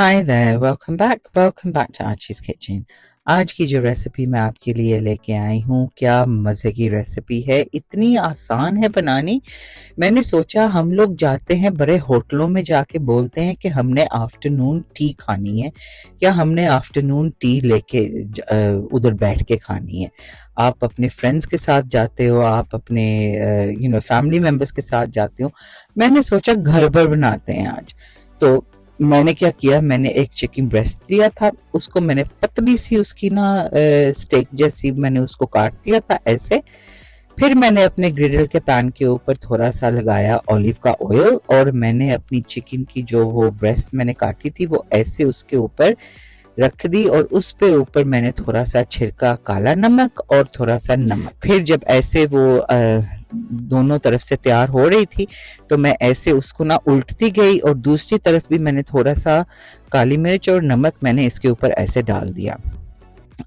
Hi there, welcome back to Archie's Kitchen. आज की जो रेसिपी मैं आपके लिए लेके आई हूँ, क्या मज़े की रेसिपी है। इतनी आसान है बनानी। मैंने सोचा हम लोग जाते हैं बड़े होटलों में, जाके बोलते हैं कि हमने आफ्टरनून टी खानी है, या हमने आफ्टरनून टी लेके उधर बैठ के खानी है। आप अपने फ्रेंड्स के साथ जाते हो, आप अपने फैमिली मेंबर्स के साथ जाते हो। मैंने सोचा घर पर बनाते हैं आज। तो मैंने क्या किया, मैंने एक चिकन ब्रेस्ट लिया था, उसको मैंने पतली सी उसकी ना स्टेक जैसी मैंने उसको काट दिया था ऐसे। फिर मैंने अपने ग्रिडल के पैन के ऊपर थोड़ा सा लगाया ऑलिव का ऑयल, और मैंने अपनी चिकन की जो वो ब्रेस्ट मैंने काटी थी वो ऐसे उसके ऊपर रख दी, और उस पे ऊपर मैंने थोड़ा सा छिड़का काला नमक और थोड़ा सा नमक। फिर जब ऐसे वो दोनों तरफ से तैयार हो रही थी, तो मैं ऐसे उसको ना उल्टती गई, और दूसरी तरफ भी मैंने थोड़ा सा काली मिर्च और नमक मैंने इसके ऊपर ऐसे डाल दिया।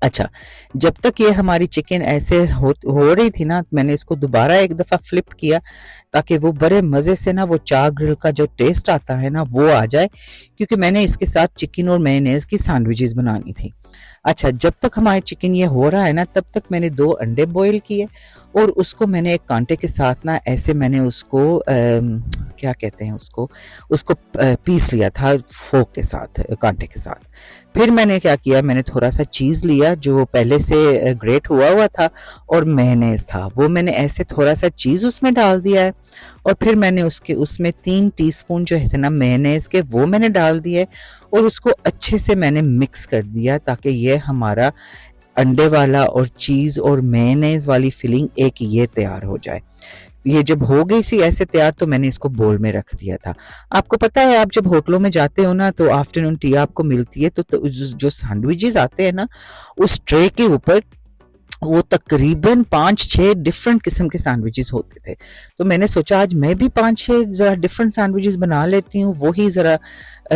अच्छा, जब तक ये हमारी चिकन ऐसे हो रही थी ना, मैंने इसको दोबारा एक दफ़ा फ्लिप किया, ताकि वो बड़े मज़े से ना वो चार ग्रिल का जो टेस्ट आता है ना वो आ जाए, क्योंकि मैंने इसके साथ चिकन और मेयोनेज़ की सैंडविचेस बनानी थी। अच्छा, जब तक हमारी चिकन ये हो रहा है ना, तब तक मैंने 2 अंडे बॉईल किए, और उसको मैंने एक कांटे के साथ ना ऐसे मैंने उसको क्या कहते हैं उसको उसको पीस लिया था फोक के साथ, कांटे के साथ। फिर मैंने क्या किया, मैंने थोड़ा सा चीज़ लिया जो पहले से ग्रेट हुआ हुआ था, और मेयोनेज़ था, वो मैंने ऐसे थोड़ा सा चीज़ उसमें डाल दिया है। और फिर मैंने उसमें 3 टीस्पून जो है ना मेयोनेज़ के, वो मैंने डाल दिए, और उसको अच्छे से मैंने मिक्स कर दिया, ताकि ये हमारा अंडे वाला और चीज़ और मेयोनेज़ वाली फिलिंग एक ये तैयार हो जाए। ये जब हो गई सी ऐसे तैयार, तो मैंने इसको बोल में रख दिया था। आपको पता है, आप जब होटलों में जाते हो ना, तो आफ्टरनून टी आपको मिलती है, तो जो सैंडविचेस आते हैं ना, उस ट्रे के ऊपर वो तकरीबन 5-6 डिफरेंट किस्म के सैंडविचेस होते थे। तो मैंने सोचा आज मैं भी 5-6 ज़रा डिफरेंट सैंडविचेस बना लेती हूँ, वही ज़रा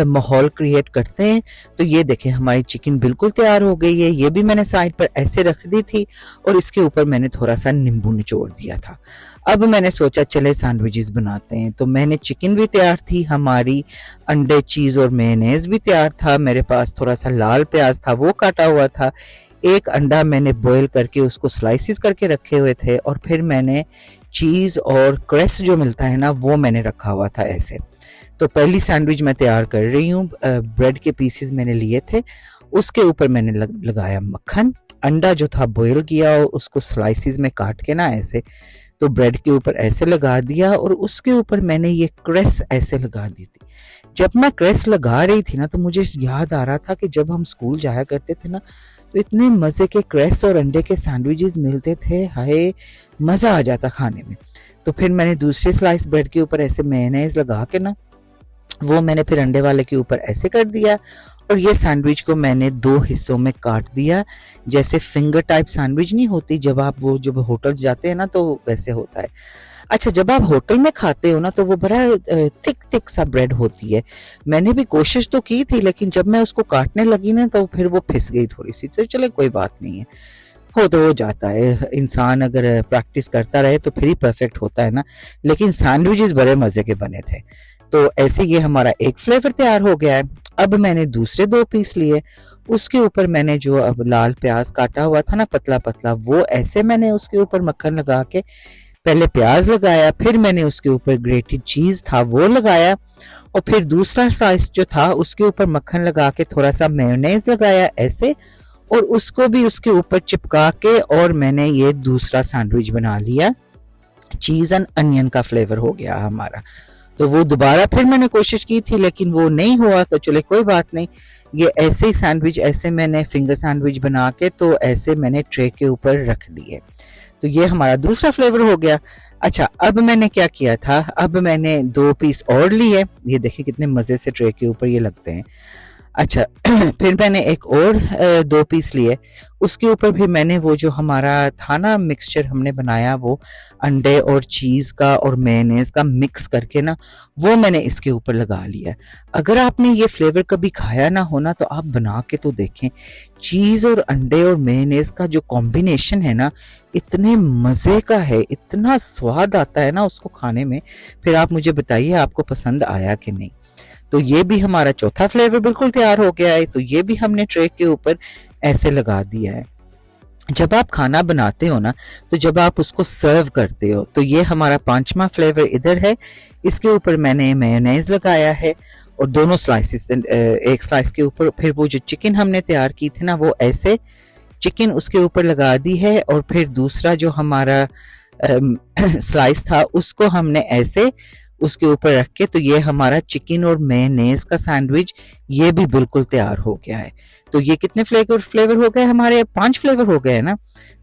माहौल क्रिएट करते हैं। तो ये देखें, हमारी चिकन बिल्कुल तैयार हो गई है। ये भी मैंने साइड पर ऐसे रख दी थी, और इसके ऊपर मैंने थोड़ा सा नींबू निचोड़ दिया था। अब मैंने सोचा चले सैंडविचेस बनाते हैं। तो मैंने चिकन भी तैयार थी हमारी, अंडे, चीज़ और मेयोनेज़ भी तैयार था मेरे पास, थोड़ा सा लाल प्याज था वो काटा हुआ था, एक अंडा मैंने बॉईल करके उसको स्लाइसिस करके रखे हुए थे, और फिर मैंने चीज़ और क्रस्ट जो मिलता है ना वो मैंने रखा हुआ था ऐसे। तो पहली सैंडविच मैं तैयार कर रही हूँ। ब्रेड के पीसेस मैंने लिए थे, उसके ऊपर मैंने लगाया मक्खन, अंडा जो था बॉईल किया, और उसको स्लाइसिस में काट के ना ऐसे, तो ब्रेड के ऊपर ऐसे लगा दिया, और उसके ऊपर मैंने ये क्रस्ट ऐसे लगा दी थी। जब मैं क्रस्ट लगा रही थी ना, तो मुझे याद आ रहा था कि जब हम स्कूल जाया करते थे ना, तो इतने मज़े के क्रस्ट और अंडे के सैंडविचेस मिलते थे, हाय मज़ा आ जाता खाने में। तो फिर मैंने दूसरे स्लाइस ब्रेड के ऊपर ऐसे मेयोनेज़ लगा के ना, वो मैंने फिर अंडे वाले के ऊपर ऐसे कर दिया, और ये सैंडविच को मैंने 2 हिस्सों में काट दिया। जैसे फिंगर टाइप सैंडविच नहीं होती, जब आप वो जब होटल जाते हैं ना, तो वैसे होता है। अच्छा, जब आप होटल में खाते हो ना, तो वो बड़ा थिक थिक सा ब्रेड होती है। मैंने भी कोशिश तो की थी, लेकिन जब मैं उसको काटने लगी ना, तो फिर वो फिस गई थोड़ी सी। तो चलो कोई बात नहीं है, हो तो हो जाता है, इंसान अगर प्रैक्टिस करता रहे तो फिर ही परफेक्ट होता है ना। लेकिन सैंडविचेस बड़े मज़े के बने थे। तो ऐसे ये हमारा एक फ्लेवर तैयार हो गया है। अब मैंने दूसरे 2 पीस लिए, उसके ऊपर मैंने जो अब लाल प्याज काटा हुआ था ना पतला पतला, वो ऐसे मैंने उसके ऊपर मक्खन लगा के पहले प्याज लगाया, फिर मैंने उसके ऊपर ग्रेटेड चीज़ था वो लगाया, और फिर दूसरा स्लाइस जो था उसके ऊपर मक्खन लगा के थोड़ा सा मेयोनेज़ लगाया ऐसे, और उसको भी उसके ऊपर चिपका के, और मैंने ये दूसरा सैंडविच बना लिया। चीज़ एंड अनियन का फ्लेवर हो गया हमारा। तो वो दोबारा फिर मैंने कोशिश की थी, लेकिन वो नहीं हुआ, तो चले कोई बात नहीं। ये ऐसे ही सैंडविच, ऐसे मैंने फिंगर सैंडविच बना के, तो ऐसे मैंने ट्रे के ऊपर रख दिए। तो ये हमारा दूसरा फ्लेवर हो गया। अच्छा, अब मैंने क्या किया था, अब मैंने 2 पीस और लिए, ये देखिए कितने मज़े से ट्रे के ऊपर ये लगते हैं। अच्छा फिर मैंने एक और 2 पीस लिए, उसके ऊपर भी मैंने वो जो हमारा था ना मिक्सचर हमने बनाया, वो अंडे और चीज़ का और मेयोनेज़ का मिक्स करके ना, वो मैंने इसके ऊपर लगा लिया। अगर आपने ये फ्लेवर कभी खाया ना हो ना, तो आप बना के तो देखें। चीज़ और अंडे और मेयोनेज़ का जो कॉम्बिनेशन है ना, इतने मज़े का है, इतना स्वाद आता है ना उसको खाने में। फिर आप मुझे बताइए आपको पसंद आया कि नहीं। तो ये भी हमारा चौथा फ्लेवर बिल्कुल तैयार हो गया है। तो ये भी हमने ट्रे के ऊपर ऐसे लगा दिया है। जब आप खाना बनाते हो ना, तो जब आप उसको सर्व करते हो, तो ये हमारा पांचवा फ्लेवर इधर है। इसके ऊपर मैंने मेयोनेज लगाया है और दोनों स्लाइसेस, एक स्लाइस के ऊपर फिर वो जो चिकन हमने तैयार की थी ना, वो ऐसे चिकन उसके ऊपर लगा दी है। और फिर दूसरा जो हमारा स्लाइस था उसको हमने ऐसे उसके ऊपर रख के, तो ये हमारा चिकन और मेयोनेज का सैंडविच ये भी बिल्कुल तैयार हो गया है। तो ये कितने फ्लेवर हो गए हमारे? 5 फ्लेवर हो गए ना।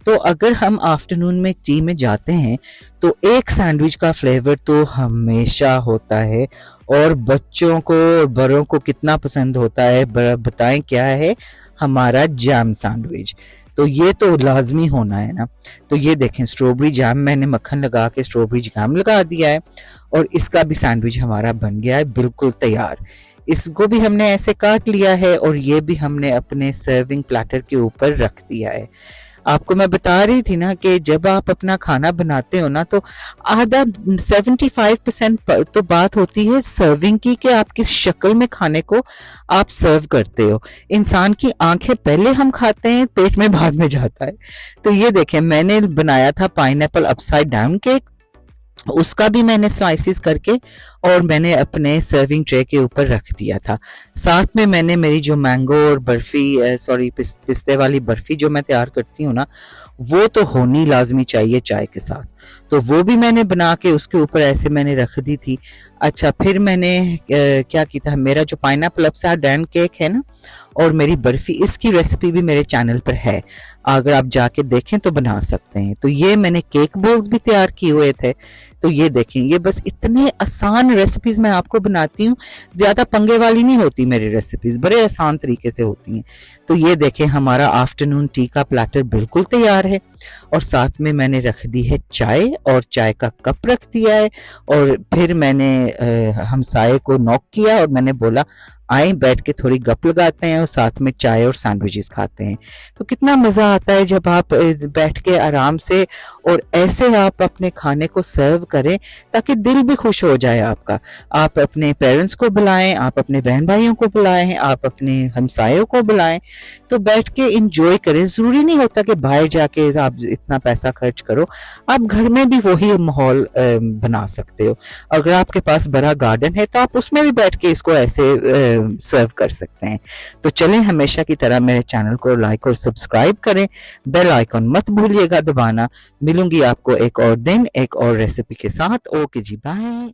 तो अगर हम आफ्टरनून में टी में जाते हैं तो एक सैंडविच का फ्लेवर तो हमेशा होता है। और बच्चों को और बड़ों को कितना पसंद होता है, बताएं क्या है? हमारा जैम सैंडविच। तो ये तो लाजमी होना है ना। तो ये देखें, स्ट्रॉबेरी जैम, मैंने मक्खन लगा के स्ट्रॉबेरी जैम लगा दिया है और इसका भी सैंडविच हमारा बन गया है बिल्कुल तैयार। इसको भी हमने ऐसे काट लिया है और ये भी हमने अपने सर्विंग प्लेटर के ऊपर रख दिया है। आपको मैं बता रही थी ना कि जब आप अपना खाना बनाते हो ना, तो आधा 75% तो बात होती है सर्विंग की, कि आप किस शक्ल में खाने को आप सर्व करते हो। इंसान की आंखें पहले हम खाते हैं, पेट में बाद में जाता है। तो ये देखें, मैंने बनाया था पाइनएप्पल अपसाइड डाउन केक, उसका भी मैंने स्लाइसिस करके और मैंने अपने सर्विंग ट्रे के ऊपर रख दिया था। साथ में मैंने मेरी जो मैंगो और बर्फी, पिस्ते वाली बर्फी जो मैं तैयार करती हूँ ना, वो तो होनी लाजमी चाहिए चाय के साथ। तो वो भी मैंने बना के उसके ऊपर ऐसे मैंने रख दी थी। अच्छा, फिर मैंने क्या किया था, मेरा जो पाइनएप्पल अपसाइड डाउन केक है ना और मेरी बर्फी, इसकी रेसिपी भी मेरे चैनल पर है, अगर आप जाके देखें तो बना सकते हैं। तो ये मैंने केक बॉल्स भी तैयार किए हुए थे। तो ये देखें, ये बस इतने आसान रेसिपीज मैं आपको बनाती हूँ, ज्यादा पंगे वाली नहीं होती मेरी रेसिपीज, बड़े आसान तरीके से होती हैं। तो ये देखें, हमारा आफ्टरनून टी का प्लेटर बिल्कुल तैयार है और साथ में मैंने रख दी है चाय और चाय का कप रख दिया है। और फिर मैंने हमसाये को नॉक किया और मैंने बोला आए बैठ के थोड़ी गप लगाते हैं और साथ में चाय और सैंडविचेस खाते हैं। तो कितना मजा आता है जब आप बैठ के आराम से और ऐसे आप अपने खाने को सर्व करें, ताकि दिल भी खुश हो जाए आपका। आप अपने पेरेंट्स को बुलाएं, आप अपने बहन भाइयों को बुलाएं, आप अपने हमसायों को बुलाएं, तो बैठ के इंजॉय करें। जरूरी नहीं होता कि बाहर जाके आप इतना पैसा खर्च करो, आप घर में भी वही माहौल बना सकते हो। अगर आपके पास बड़ा गार्डन है तो आप उसमें भी बैठ के इसको ऐसे सर्व कर सकते हैं। तो चलें, हमेशा की तरह मेरे चैनल को लाइक और सब्सक्राइब करें, बेल आइकन मत भूलिएगा दबाना। मिलूंगी आपको एक और दिन एक और रेसिपी के साथ। ओके जी, बाय।